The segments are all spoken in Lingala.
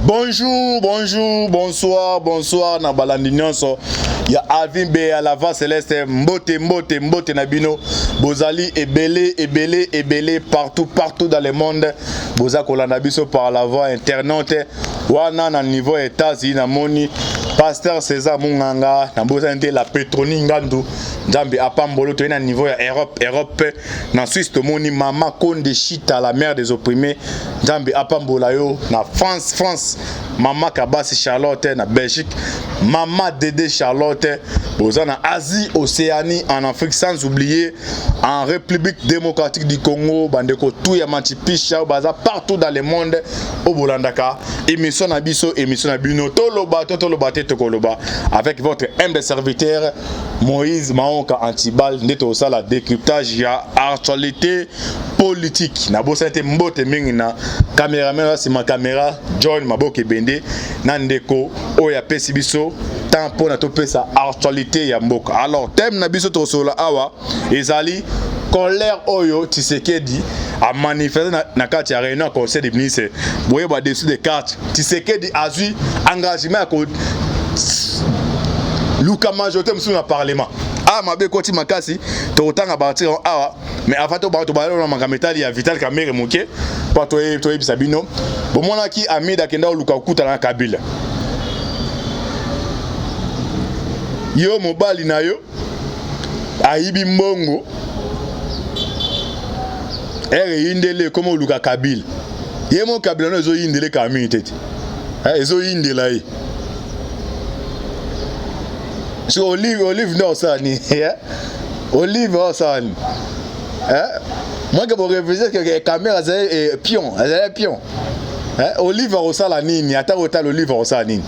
Bonjour, bonjour, bonsoir, bonsoir, na balandi nyonso. Ya Avimbe à la voix céleste, mbote nabino. Bozali ebele partout dans le monde. Boza kolanda biso par la voix internete. Wana na niveau États-Unis na moni. Pasteur César Munganga, na boza nte la Petroni Ngandu. Nzambe apambolo to na niveau ya Europe. Na Suisse to moni Mama Konde Chita, la mère des opprimés. Nzambe apambola yo na France. Mama Kabasi Charlotte na Belgique. Mama Dédé Charlotte. Boza na Asie, Océanie, en Afrique, sans oublier en République démocratique du Congo, bandeko tout ya Manchipisha, baza partout dans le monde. Au Bolandaka, émission na biso, émission na bino, toloba, tokoloba, avec votre humble serviteur Moïse Maonka Antibal, neto sala décryptage ya actualité politique. Na bosante mbote mingi na caméraman, c'est ma caméra, John Maboke Bende, nandeko, oya pesi biso, temps pour na topé sa actualité ya mboka. Alors, thème na biso to sola awa, ezali colère oyo Tshisekedi a manifesté na carte ya réunion conseil des ministres. Boye ba dessus des cartes. Tshisekedi a eu engagement à Luka majorité msou na parlement. Ah mabe koti makasi to tanga partir awa mais avant to ba na mangametali ya Vital Kamerhe moke pa to ebisa bino. Bo mona ki Amida kenda luka kuta na Kabila. Yo mobali na yo ayibi mbongo ere yindele comme oluka Kabila ye mo Kabila no ezo yindele kami tete ezo yindela yi so olive no sani olive osani moi que pour réviser que caméra c'est pion olive osala nini ata otala olive osala nini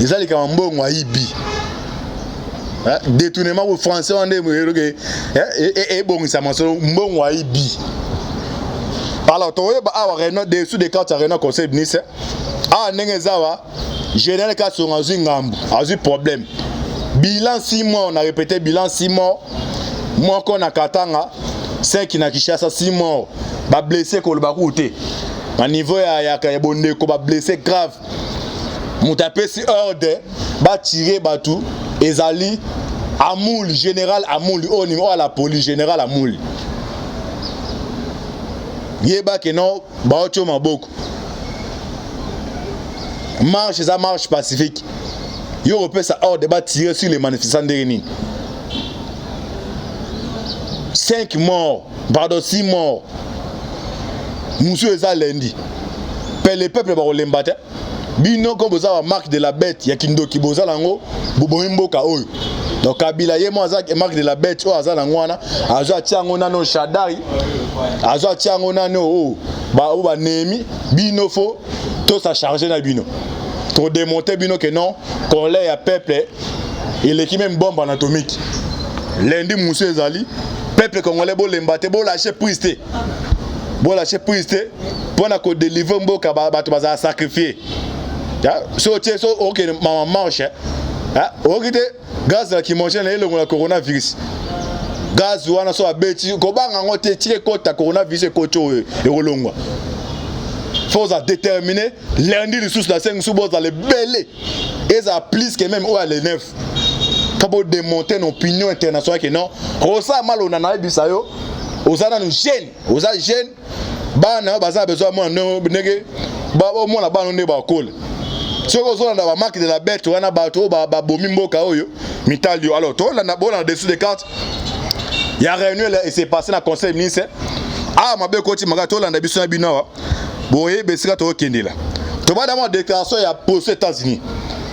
ezali ka mbongo ayibi détournement au français on est et bon ça m'a mbongo ayibi. Alors, tu vois, il dessous des cartes à conseil de Nice. Ah, Nengezawa, général cas sur un zingambu, un problème. Bilan 6 mois, on a répété bilan 6 mois. Moi, qu'on a Katanga, 5 na Kishasa 6 mois. Ba blessé ko le barouté. À niveau ya bonde ko ba blessé grave. Mon tapé si ordre, ba tirer ba tout. Ezali Amoul, général Amoul, au niveau à la police, général Amoul. Yeba que non, baocho maboko. Marche, ça marche pacifique. Yo repère ça hors débat tirer sur les manifestants de Réni. 5 morts, pardon 6 morts. Monsieur Eza lundi. Le peuple va l'embâter. Bino comme vous avez marque de la bête, ya kindo kiboza lango, buboimboka oyo. Donc Kabila ye mo azak marque de la bête o azala ngwana, azo tiango nano Shadari, azo tiango nano o ba nemi, bino fo to sa charger na bino. To démonter bino que non, colère ya peuple, il est même bombe anatomique. Lundi monsieur ezali, peuple congolais bo lembate bo lâcher prise. Bo lâcher prise pour na ko délivrer mboka bato baza sacrifier. So ok maman marche ok gaz qui mange le coronavirus gaz wana so abeti ko banga ngote tire kota coronavirus kocho e rolongwa faut à déterminer lundi ressources la 5 sous dans les belé et ça plus que même ou à les 9 pour démonter une opinion internationale que non rosa mal on a bisa yo ozana nous jeune bana baza besoin moi no nege ba au moins la bana ne ba cool. Si vous avez la marque de la bête, vous avez un bateau, bomi mboka oyo, mitalio. Alors, tout le monde dessus des cartes. Il y a réunion et c'est passé dans le conseil ministre. Ah, ma belle côté, ma tout le monde a besoin de binoa. Boye, besika to kendela. Tu vas d'abord déclaration il y a pour les États-Unis.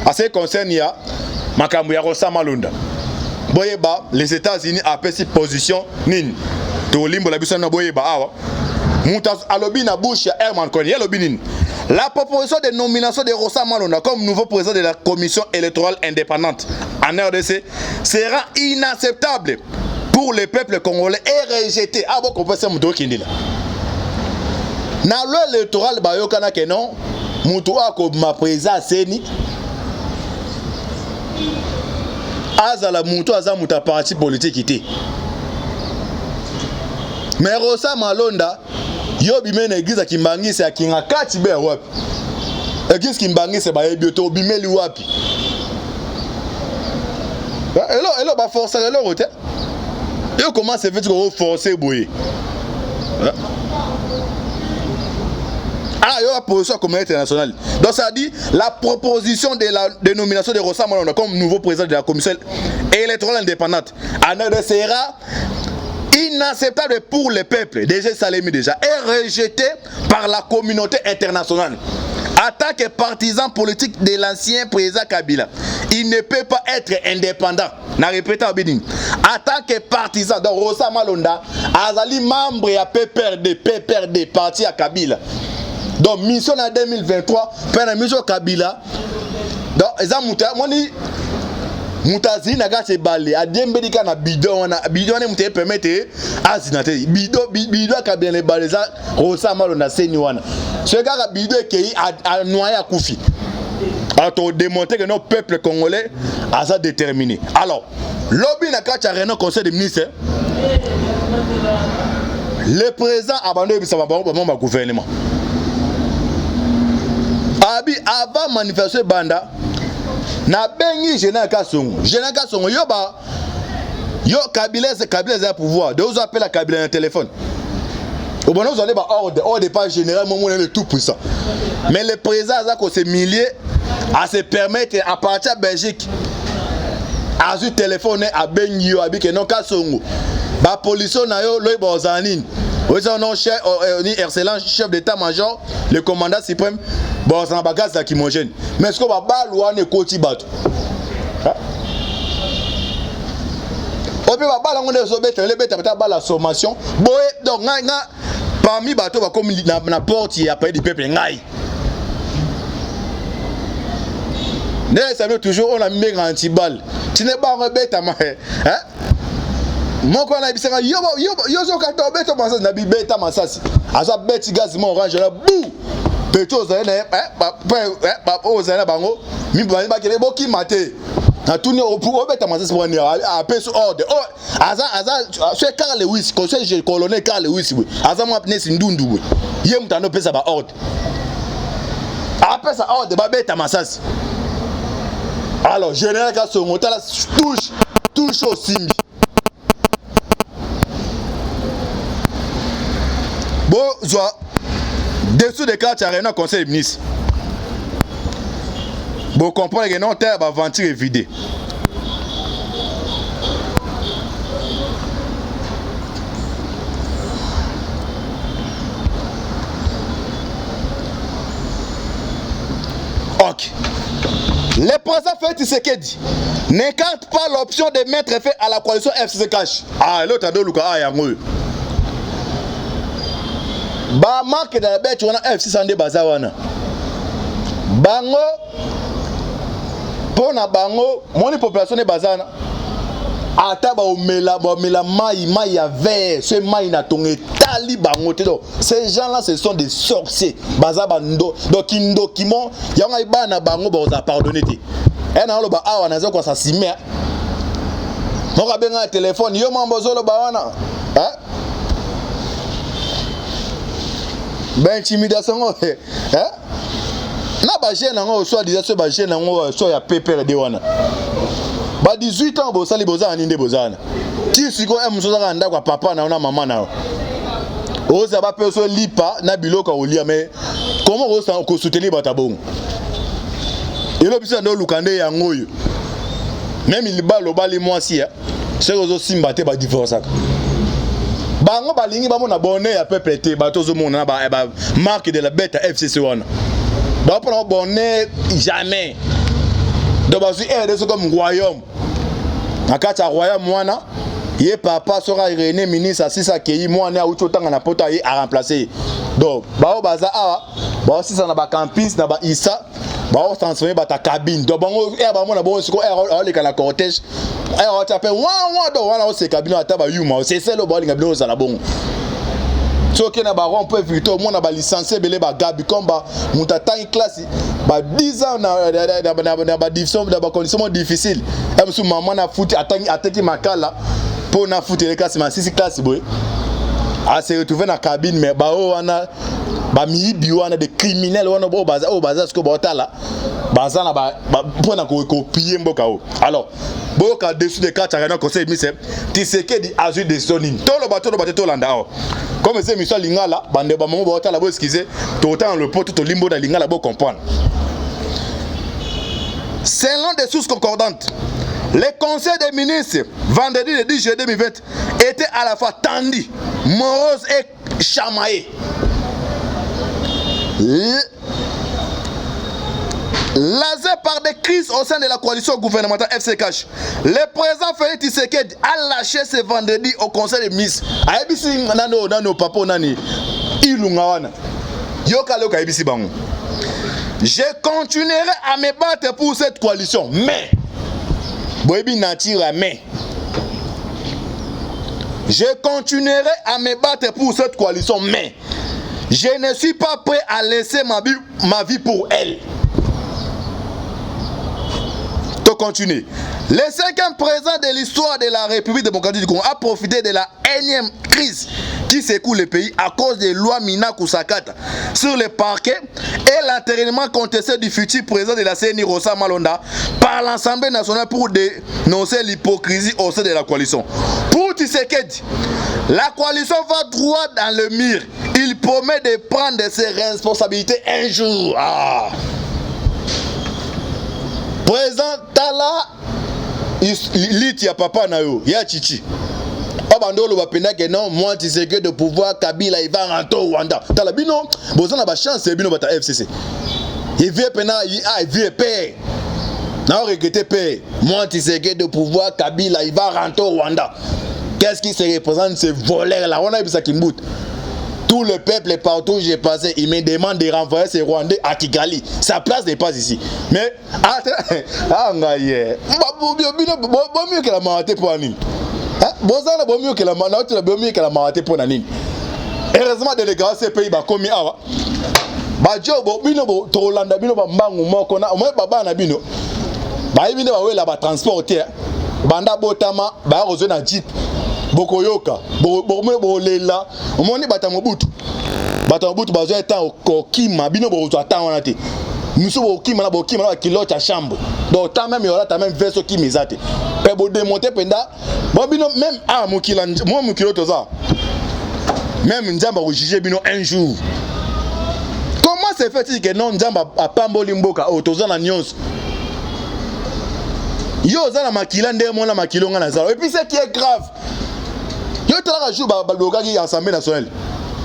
À ce qui concerne il y a makambu ya Rosa Malonda. Boye ba les États-Unis a pris cette position nini. To limbo la besoin na boye ba awa. Moutas alobi na bouche ya Herman Kony alobi nini. La proposition de nomination de Rosa Malonda comme nouveau président de la commission électorale indépendante en RDC sera inacceptable pour le peuple congolais et rejeté. Ah bon, qu'on peut se mouto kindi là. Na loi électorale bayoka na kenon mouto ako ma président seni. Azala mouto aza mouta parti politique ité. Mais Rosa Malonda yo bimene eglize kimbangisi akinga kati be wapi Et qu'est-ce qui m'bangue c'est ba bioto bimeli wapi. Elle va forcer le route. Et comment c'est fait que forcer boyer. Ah, il y a la position de la communauté internationale. Donc ça dit la proposition de la dénomination de Rossa Malonda comme nouveau président de la commission électorale indépendante sera inacceptable pour le peuple, déjà Salemi déjà, et rejeté par la communauté internationale. En tant que partisan politique de l'ancien président Kabila, il ne peut pas être indépendant. Na répété en tant que partisan de Rossa Malonda, Azali membre à PPRD parti à Kabila. Donc mission en 2023, pendant mission Kabila, donc ça Moutazi n'a pas été balé. A Dembélika na bidon ne mouté permettre azinate bidon Kabila les balé ça Rossa Malonda seniwana. Ce gars a bidon qui a noyé à Koufi. A to démontrer que notre peuple congolais a ça déterminé. Alors, lobby n'a qu'à réunion conseil des ministres. Le président a abandonné sa gouvernement. Abi avant manifester banda na bengi Général Kassongo yo Kabila a pouvoir de vous appeler la Kabila un téléphone au bon vous allez ba ordre pas général moment le tout puissant mais le président a ko se millier à se permettre à partir de Belgique à su téléphoner à bengi yo abi que non Kassongo ba police na yo loy bozanine oui, c'est un chef, excellent chef d'état-major, le commandant suprême, bon, c'est un bagage lacrymogène. Mais est-ce qu'on va baloir ne koti bateau? On peut pas baloir les bêtes à la sommation. Donc, parmi bateaux, comme la porte, il y a pas du peuple. Ça veut toujours, on a mis un anti-balle. Tu n'es pas un bête à ma. Mon quoi na bisanga yo zo ka to beto masasi na bibeta masasi aza beti gaz mo orange la bou beto za na pa oza na bango mi ba kele boki mate na tuni o beta masasi pour ni a peso ordre aza c'est Carl Lewis conseiller colonel Carl Lewis we aza mo apnesi ndundu we ye mutano pesa ba ordre a pesa ordre ba beta masasi. Alors Général Kassongo tala touche au simbi. Bon, dessous des cartes, il y a un conseil de ministre. Bon, comprenez que non, terre va ventir et vider. Ok. Le président Félix Tshisekedi n'écarte pas l'option de mettre fin à la coalition FCC Cash. Ah, l'autre a deux Luka, ah, il y a ba marque de la bête wana F600 bazawana bango pona bango moni population de bazana ata ba omela mai ya vert ce mai na tongé tali bango te donc ces gens là ce sont des sorciers bazabando donc indokimo yanga ibana bango ba za pardonner te ena lo ba awa na zo kwa sasime moka benga téléphone yo mambo zolo ba wana ben intimidation na ba jeune ngo soit disait ce ba jeune ngo soit ya PPRD wana ba 18 ans bosali bozana ninde bozana ti siko musoza ka ndakwa papa na ona mama na oza ba peso lipa na biloko olia mais comment oza ko soutenir batabongo elo bisa ndo lukande ya ngoyo même il balo bali mwasi ya c'est ozo simba te ba divorce aka bango balingi bamona bonne ya peuple te batozo mona ba marque de la bête FCC wana ba pour bonne jamais donc ba suis aide comme royaume akata royaume wana ye papa sera René ministre asisa kei mwana auto tanga na pota ye a remplacer donc ba baza awa ba sisa na ba campus na ba isa ba transformer ba ta cabine donc bango ba mona bon siko le kana cortège on t'appelle wa do wana o se cabine ata ba yuma c'est ça le bon ngabino za la bon so que na ba on peut vite mo na ba licencié belé ba gabi comme ba mutata en classe ba 10 ans na ba division na ba condition difficile et monsieur maman na foot ataki makala pour na foot les classes ma 6 classes boy a se retrouver na cabine mais ba o wana ba miibi wana de criminels wana bo baza ce que botala baza na ba pona ko piller mboka o. Alors boka dessus de quatre arena conseil mise Tshisekedi azui de sonine tolo bato to landa o comme c'est mission lingala bande ba mo botala bo excuser to autant le pot to limbo da lingala bo comprendre. Selon des sources concordantes, le conseil des ministres vendredi le 10 juillet 2020 était à la fois tendu, morose et chamaillé. Lasé par des crises au sein de la coalition gouvernementale FCKH, le président Félix Tshisekedi a lâché ce vendredi au conseil des ministres. Je continuerai à me battre pour cette coalition, mais je continuerai à me battre pour cette coalition, mais je ne suis pas prêt à laisser ma vie pour elle. Continuer. Le 5e président de l'histoire de la République démocratique du Congo a profité de la énième crise qui secoue le pays à cause des lois Minaku Sakata sur les parquets et l'enterrement contesté du futur président de la CNI Rosa Malonda par l'Assemblée nationale pour dénoncer l'hypocrisie au sein de la coalition. Pour Tshisekedi, la coalition va droit dans le mur. Il promet de prendre ses responsabilités un jour. Président Tala lit ya papa na yo ya chichi abandolo bapenda que non moi Tshisekedi de pouvoir Kabila il va rentrer au Rwanda Tala bino bozana ba chance bino bata FCC il vient pena il vient paix na regretter paix moi Tshisekedi de pouvoir Kabila il va rentrer au Rwanda. Qu'est-ce qui se représente ces voleurs là on a vu ça Kimbut. Tout le peuple partout où j'ai passé, il me demande de renvoyer ces Rwandais à Kigali. Sa place n'est pas ici. Mais, mieux que la maladie pour Anine. Mieux que la maladie pour Anine. Heureusement, les gars, ces pays, comme il y a. Badjo, bino, Tolanda, bino, Bangu, Mokona, au moins, Baba, Nabino. Bino, la transporter. Banda Botama, Barozo, na Jeep. Bokoyoka, bolela, omoni batamobutu bazo etan okima bino bozo atan wana te. Muso bokima na kilo cha chambre. Donc ta même yola ta même verso ki mizate. Pe bo démonter penda, bo bino même mukila moi mukilo toza. Même Nzamba ko juger bino un jour. Comment se fait-il que non Nzamba a pamboli mboka o toza na nyonso? Yo za na makila nde mona makilo nga na zalo. Et puis ce qui est grave, yo tala jour ba qui Assemblée nationale.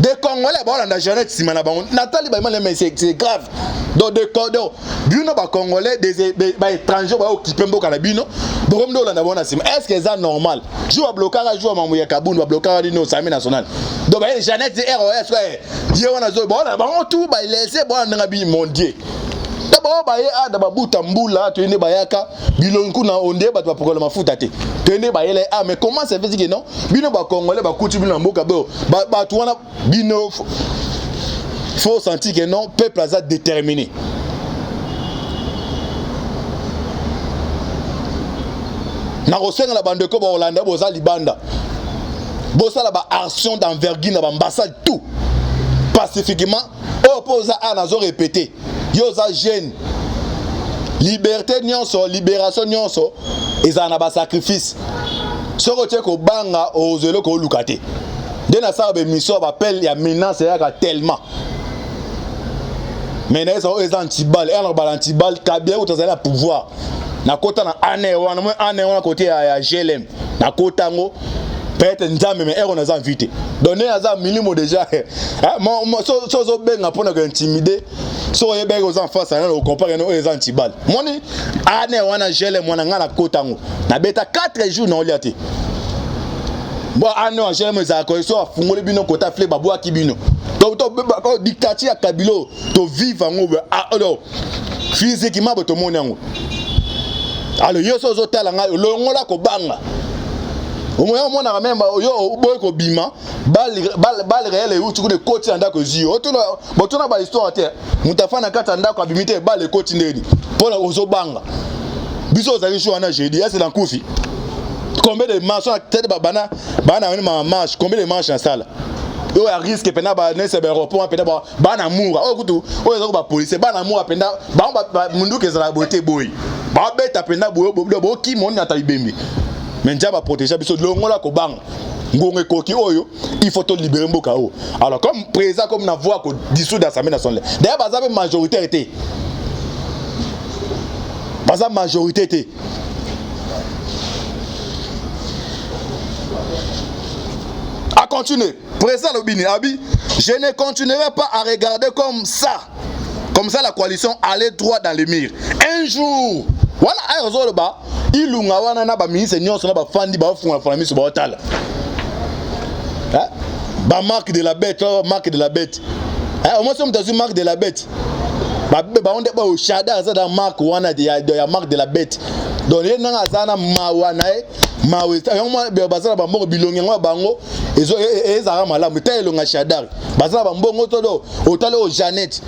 Des Congolais ba la Jeannette Simana ba Nathalie ba mais c'est grave. Donc des bino ba Congolais des étrangers ba occuper mboka na bino. Borom do la na bona sima. Est-ce que c'est normal? Jour blocage jour mamu ya Kabundu ba blocage dino Assemblée nationale. Donc ba Jeannette ROS ouais. Dieu wana zo ba tout ba laisser ba na bi mon Dieu. D'abord ba ya da ba buta mbula to ene ba yaka bilonku na onde ba to pokola mafuta te. Mais comment ça fait que non? Bino ba Congolais ba coutu bino mboka ba to wana bino faut sentir que non peuple a déterminé. Na rosenga la bande ko ba Hollande boza libanda. Boza la ba action d'envergure na ba ambassade tout. Pacifiquement opposa à nazo répété. Yo za jeune. Liberté nyonso, libération nyonso, ezana ba sacrifice. Soko tche ko banga ozelo ko lukate. Dena sa be mission ba appel ya menace ya tellement. Mais na eso ezan tibal, ela ba antibal kabia utazala pouvoir. Na kota na ane wana côté ya GLM. Na kota ngo peut-être nzambe mais ero na za invité. Donner aza minimum déjà. So benga pona ko intimider. So yebeka aux enfants ça on compare no les antibal. Moni ane wana GLM wana ngana kota ngo. Na beta 4 jours na oliate. Bon ane wana GLM za ko so afungole bino kota fle babu akibino. To dictature ya Kabilo to vivre ngo alors physiquement to moni ngo. Alors yo so tala nga longola ko banga. Omoya mona même yo boy ko bima bal réel et utu de côté anda ko zio otuna ba histoire te mutafana kata anda ko abimite bal côté ndeni pona ozo banga biso za lisho ana jeudi est dans Koufi combien de marches tête bana ni ma marche combien de marches en salle yo ya risque pena ba ne se be repos pena ba na moura o kutu o ezo ba police ba na moura pena ba mundu ke za beauté boy ba beta pena boyo bo ki mon na talibembi mais nja ba protéger biso longola ko bang ngongé koki oyo il faut te libérer mboka o alors comme président comme na voix ko dissoudre l'Assemblée nationale d'ailleurs baza majorité était baza majorité était à continuer président Lobini Abi je ne continuerai pas à regarder comme ça la coalition allait droit dans le mur un jour voilà ay ozolo ba ilunga wana na ba ministre nyonso na ba fandi ba funga fana miso ba otala hein ba marque de la bête hein au moins sommes dans une marque de la bête ba on ba au chada za da marque wana de ya marque de la bête donc les nanga zana mawana mawe yoma bazala ba mbongo bilongi ngwa bango ezo ezara malamu tayelonga chadar bazala ba mbongo todo otale o Jeannette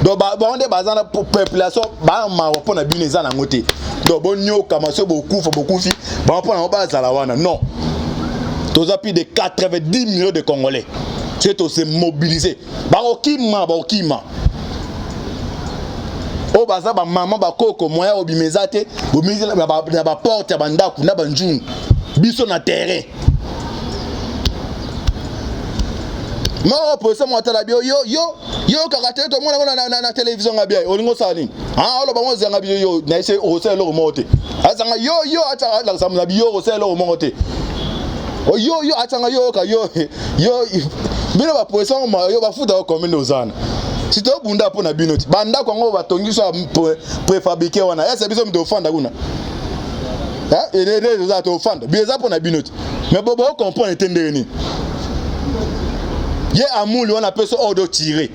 donc ba onde bazana population ba mawa pona bineza na ngote donc bon nyoka maso beaucoup fi ba pona ba zala wana non toza plus de 90 millions de Congolais c'est to se mobiliser ba okima o baza ba maman ba koko moya obimeza te bomisi na ba porte ya bandaku na banjungu biso na terrain non pour ça moi tala bio yo kakate to mona na télévision ngabia olingo sani ah olo ba mo zanga bio yo na ese o se lo mote azanga yo ata la samna bio o se lo mote o yo atanga yo ka yo bino ba pour ça yo ba fuda ko commune ozana si to bunda po na binoti banda ko ngo batongiso préfabriqué wana ese biso mto fanda kuna hein et za to fanda bieza po na binoti mais bobo comprendre entendre ni ye amuli wana peso odo tirer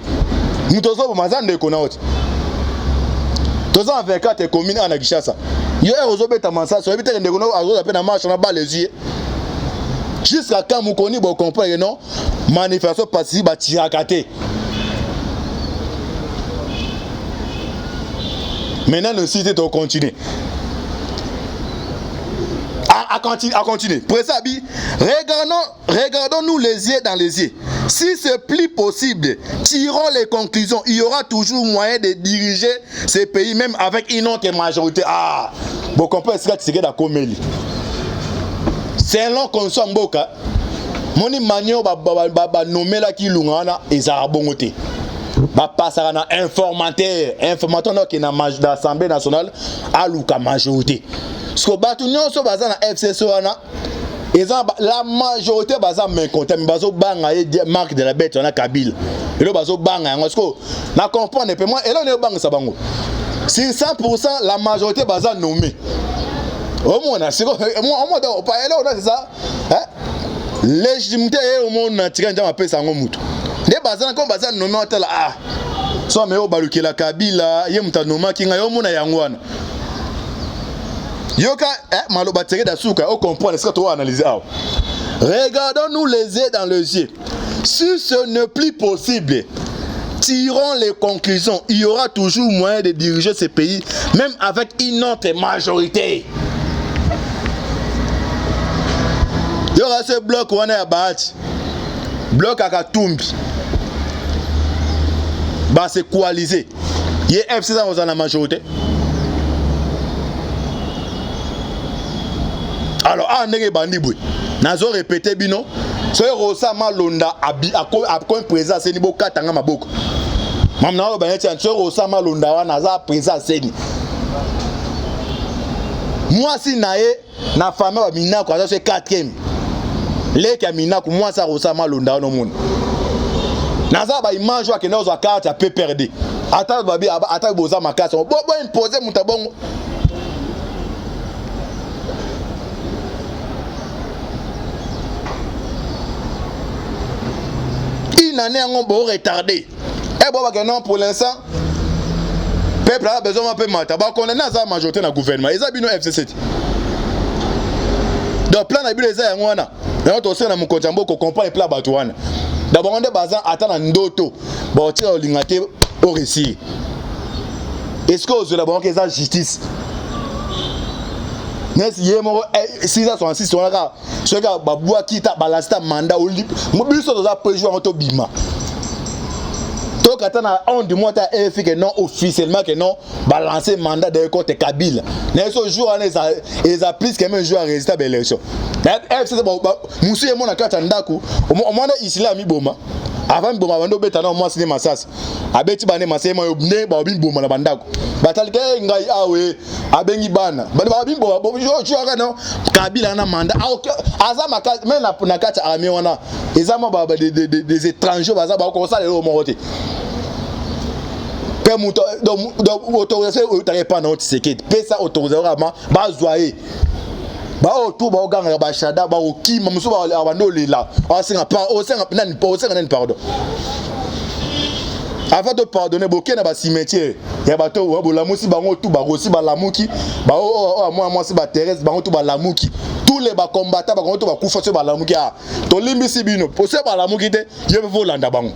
mutozo bo mazande ko na oti tozo en 24 commune ana Kishasa yo erozo beta mansa so ebite ndeko no azo pe na marche na ba les yeux jusqu'à quand mu koni bo comprendre non manifestation pacifique ba tirakate. Maintenant, le site est continuer. À continuer. Présabi, regardons-nous les yeux dans les yeux. Si c'est plus possible, tirons les conclusions. Il y aura toujours moyen de diriger ces pays, même avec une autre majorité. Ah, bon, comprenez ce que c'est la comédie. C'est long qu'on soit mboka. Moni manio ba nommer la ki lungana et ça a bongoté. Ba passer na informateur qui na l'Assemblée nationale a luka majorité ce que batu nyonso baza na FCC wana la majorité baza mécontent mais bazo banga marque de la bête na Kabila et là bazo banga parce que na comprendre peu moi et là on banga sa bango si 100% la majorité baza nommé au moins c'est moi au moins pas là on a ça hein légitimité au monde na tika ndama pesa ngo mutu ne bazana comme bazana nommé otala ah so me o balukela Kabila ye mutanoma kinga yo mona yangwana yoka maloba tere da suka o comprendre ce que tu vas analyser ah regardons-nous les yeux dans les yeux si ce n'est plus possible tirons les conclusions il y aura toujours moyen de diriger ce pays même avec une autre majorité. Il y aura ce bloc wana ya bahati bloc à Katumbi bah c'est coalisé il y a FC dans la majorité alors ah ndenge bandi boy nazo répéter bino so Rosa Malonda abi a comme président c'est niveau katanga maboko mamna ba yeti so Rosa Malonda wana za président c'est moi si nae na famille ba minako ça c'est 4e leki ya minako moi ça Rosa Malonda no monde naza ba image wa kena zo carte ya PPRD ata babi ata boza makasa bo imposer mutabongo une année on bo retardé et bon ba non pour l'instant peuple a besoin un peu mata ba condamner za majorité na gouvernement eza bino FCC donc plan na bino eza yangwana na to sena mukonjambo ko comprendre plan batwana d'abord on est basé à ndoto bon tu as l'ingate au récit est-ce que vous d'abord que ça justice N'est-ce yemo 666 on a ce gars babua qui t'a balancé mandat au libre. Moi biso doza préjouer en to bima. To katana on du mois ta EF que non officiellement que non balancer mandat de côté Kabila. N'est-ce au jour on les a plus que même jouer à résultat de l'élection. FC c'est bon monsieur mon akata ndaku au moins ici là mi boma. Avant boma bando beta na moi cinéma sas. Abeti bane masema yo ne ba bi boma na bandako. Batal ke ngai awe abengi bana. Ba bi boma bo jo aka no Kabila na mandat. Azama même na kata armée wana. Ezama ba des étrangers baza ba ko ça le mo côté. Pe muto donc autoriser au pas non ticket. Pe ça autoriser vraiment ba zoyer. Ba autour ba oganga ba shada ba okima muso ba abando lela asenga pa osenga nani pa osenga nani pardon avant de pardonner boké na ba cimetière ya bato wa bolamusi bango tout ba rosi ba lamuki ba moi si ba Thérèse bango tout ba lamuki tous les ba combattants ba tout ba kufa so ba lamuki a to limbisi bino pose ba lamuki te yebe volanda bango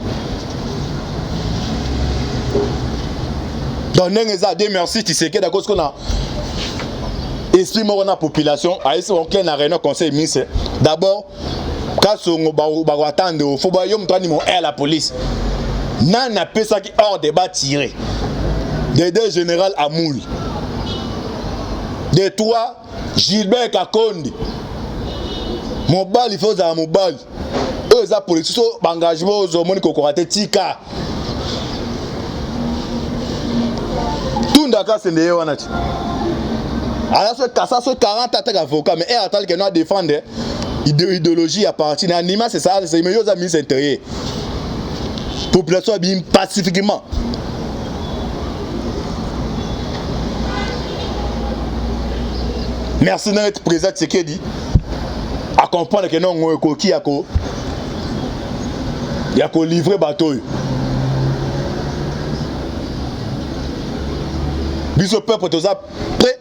donc nengeza de merci Tshisekedi d'accord ce qu'on a esprit mort na population aïs on clair na réunion conseil ministre d'abord quand son ba attendre faut ba yom tani mon la police nana pesa qui hors débat tiré des deux général Amoul de trois Gilbert Kakondi mobile il faut za mobile eux za police so engagement aux moni kokorate tika tout ndaka c'est ndeye wana ti. Alors ce 40 attaques avocats mais attend que nous défendre idéologie à partir d'anima c'est ça c'est meilleurs amis intérieurs. Population bien pacifiquement. Merci d'être président Tshisekedi à comprendre que non on qui a livrer bateau. Biso peuple tous a prêt.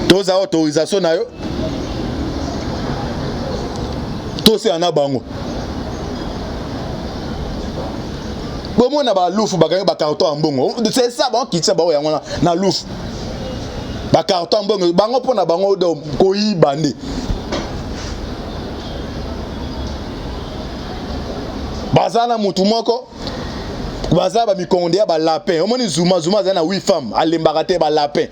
Tous a autorisation na yo. Tous en a bango. Bon na ba louf ba gagner ba carton en bongo. C'est ça bon qui tient ba ya na louf. Ba carton bongo bango pona bango do ko yi bande. Bazana mutu moko baza ba mikondia ba lapin. Omoni zuma zana 8 femmes, alembaraté ba lapin.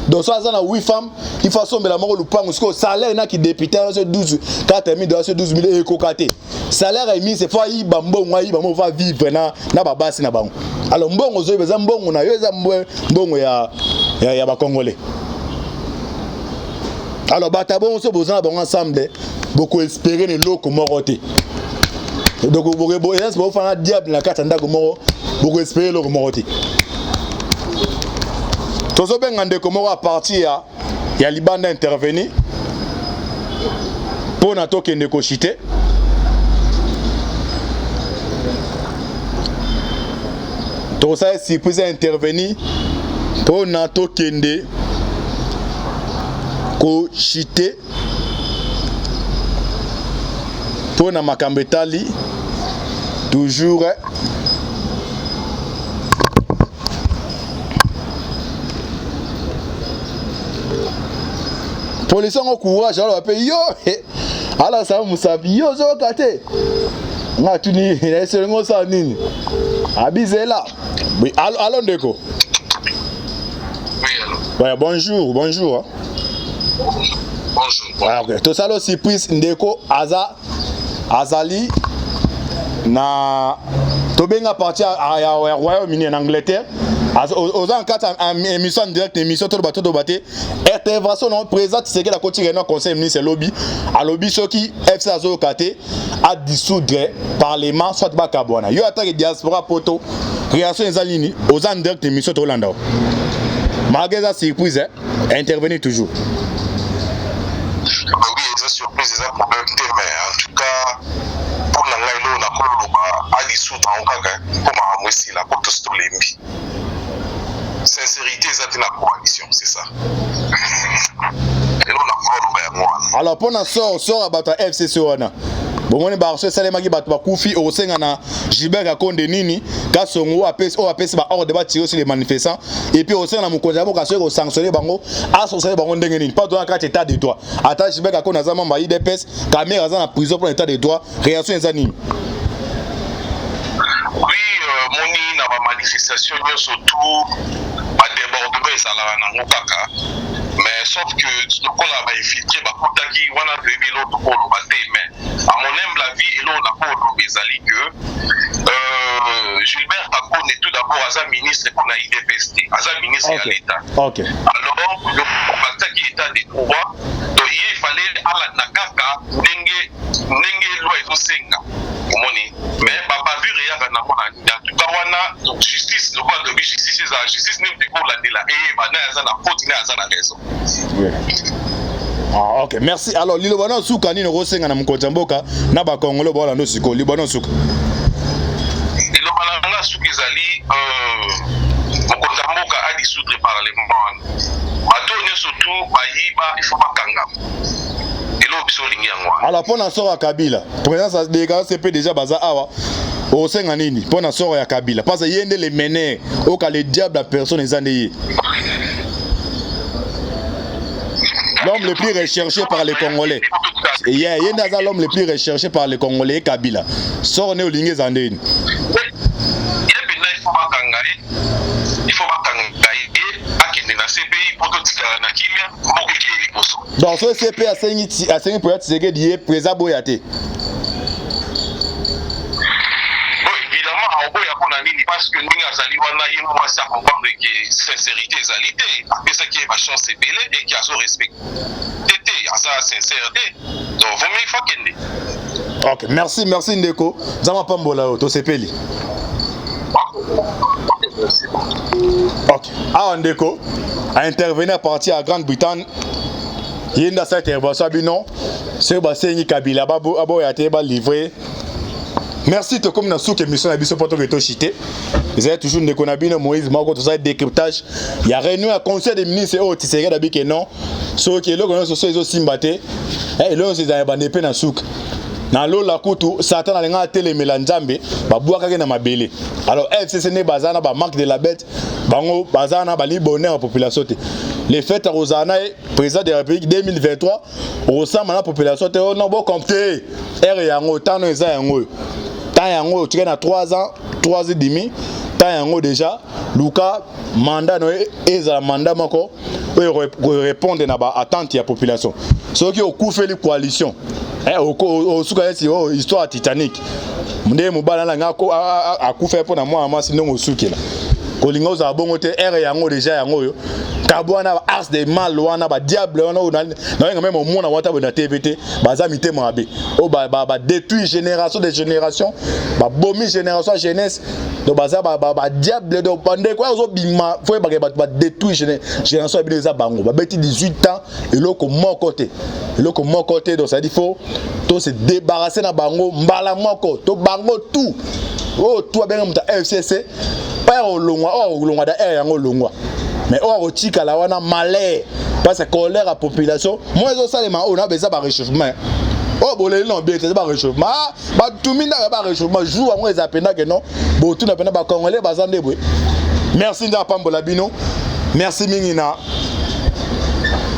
Donc ça zana 8 femmes, il faut somber la mort le pan parce que salaire na qui député c'est 12 4000 dollars c'est 12000 et kokaté. Salaire est mis c'est fois yi bambo ngwa yi bambo va vivre na ba basi na bango. Alors mbongo zo beza mbongo na yo za mbongo ya ba congolais. Alors batabon so bozana bango ensemble beaucoup espérer ne loko moroté. Donc beaucoup est-ce que faire diable na katanda ko moro beaucoup espérer loko moroté. Tozo bengande komoro à partir ya Libanda intervenir pour na tokende ko chité to ça si puis intervenir pour na tokende ko chité pour na makambetali toujours police ont courage alors yo alors ça musabi yo zo kate nga tuni na selengo sa nini abizela oui allons ndeko oui allô bonjour hein. Bonjour. Ah, okay. To salo surprise ndeko azali na tobenga parti à Royaume-Uni en Angleterre aux encadres émission directe émission tout bateau dobaté intervention non présent c'est que la côté non conseil ministre lobby à lobby ceux qui FC Azo Kate a dissoudre parlement soit bakabwana yo attaque diaspora poto réaction des alini aux en direct émission to Hollande malgré ça surprise intervenir toujours. Oui, c'est surprise, c'est un problème, mais en tout cas, pour la gagne, on a comme à dissoudre en cas comme à Moussi, la côte Stolembi. Sincérité, c'est la coalition, c'est ça. Et là, on a vraiment. Alors, pour nous sort à battre FCC, bomoni barso esalemaki bato bakufi osenga na Gilbert Kakonde nini kasongo apesi ba ordre ba tirer sur les manifestants et puis osenga na mokonzi ya boka soki sanctionner bango asosele bango ndenge nini pas droit kati état de droit ata Gilbert Kakonde aza membre ya IDPS Kamera aza na prison pour l'état de droit réaction eza nini? Moni na ba manifestation surtout ba débordement ezalaka nango kaka mais sauf que lokola ba infiltré bakutaki wana toyebi eloko koloba te mais à mon humble avis eloko na koloba ezali que Gilbert Kakonde tout d'abord aza ministre pour la IDPS aza ministre ya l'État. Alors bakutaki état de droit donc il fallait ala na kaka ndenge loi ezosenga omoni mais bavure eyaka na mona en tout cas wana justice lokola toyebi justice eza justice nini ekolandela eyeba na aza na faute na aza na raison. Ah, ok, merci. Alors, Lilobana Souka ni rosenga na mkonza mboka na ba Congolais bola no siko Lilobana Souka. Lilobana Souka ezali mkonza mboka a dissoudre parlement. Bato ne surtout bayiba il faut bakanga. Alors pour la sort à Kabila, présence des gars c'est déjà baza awa au senga nini pour la sort à Kabila parce que yende les mener au cas les diables la personne les années. L'homme le plus recherché par les Congolais. Yeah, yende l'homme le plus recherché par les Congolais Kabila. Sort né au ligne zandeni. Il faut pas donc ce CP a saigné pour être ségué d'hier présent boyaté. Parce que nous avons à comprendre que sincérité est alité. Après ça qui est ma chance c'est belé et qui a son respect. À sa sincérité. Donc vous me faut qu'il. Ok, merci Ndeko. Zama Pambola to CP. Ok. Ah Ndeko a intervenu à partir à Grande-Bretagne. Il y a cette intervention non. C'est Bassengi Kabila babo aboyate ba livré. Merci to comme na souk émission na biso poto veto chité. Vous avez toujours Ndeko Nabino Moïse Mako tout ça décryptage. Il y a réunion à conseil des ministres au Tshisekedi dabi que non. So que le gono so so simbate. Et là c'est dans ba nepe na souk. Na lo la kutu Satan alenga telemela nzambe babwaka ke na mabele. Alors FCC ne bazana ba marque de la bête bango bazana ba li bonheur population te. Les fêtes à Rosana président de la République 2023 ressemble à la population te on bo compter R yango tano eza yango. Tant yango tu na 3 ans, 3 ans et demi. Tant yango déjà Luka mandat no eza mandat mako répondre na ba attente ya population. Ce qui au coup fait les coalitions. Au souka c'est histoire Titanic. Mnde mobala la ngako akufa pour na moi sinon au souki là. Kolingo za bongo te R yango déjà yango yo. Kabwana ars de mal wana ba diable wana na même au monde wata na TVT baza mitema mabe. O ba détruire génération de génération, ba bomi génération jeunesse. Donc baza ba diable do bande quoi zo bima faut ba détruire génération ebineza bango. Ba beti 18 ans et loko mon côté donc ça dit faut to se débarrasser na bango mbala moko to bango tout. Oh toi bien muta FCC pas au longwa da R yango longwa. Mais on retika la wana malheur parce que colère à population moi ça les on a besoin de réchauffement. Oh bolé non bien c'est pas réchauffement ba tout mina ba réchauffement jour on les appelle que non bo tout na pena ba congolais ba zande boy. Merci nda Pambola Bino. Merci Mingina.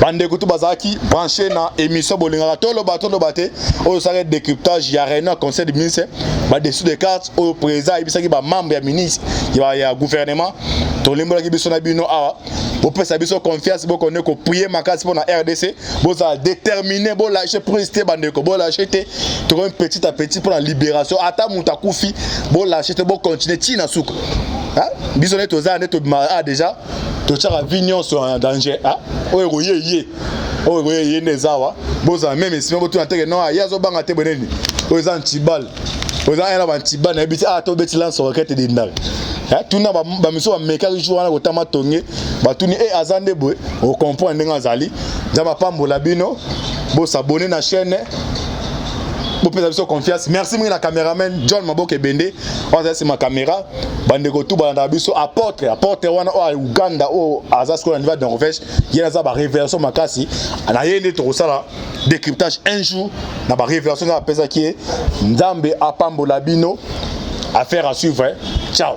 Bande kutu bazaki branché na émission bolinga to lo baté au s'arrête décryptage ya réunion conseil des ministres ba dessous des cartes au président ibisaki ba membre ya ministre ya gouvernement to limbola ki biso na bino awa bo pesa biso confiance bo connait ko prier makasi pour na RDC bo ça déterminer bo lâcher prester bande ko bo lâcher te to petit à petit pour la libération ata muta kufi bo lâcher te bo continuer ti na souka hein biso ne to za ne to déjà to tchara vignon sont en danger hein oye nezawa boza même esime botu na teke non yazo banga te boneni oza antibal oza ena ba antibal na biti to beti lance roquette de ndar tuna ba miso ba meka jour wana kotama tonge batuni azande boy o comprendre ndenga zali Nzamba Pambola Bino bo s'abonner na chaîne bo pesa biso confiance. Merci mingi na cameraman John Maboke Bende on c'est ma caméra bande ko tout banda biso apporte wana o Uganda o azasko na niveau de Norvège yena za ba révélation makasi na yende to sala décryptage un jour na ba révélation na pesa qui est Nzambe apambola bino. Affaire à suivre. Ciao.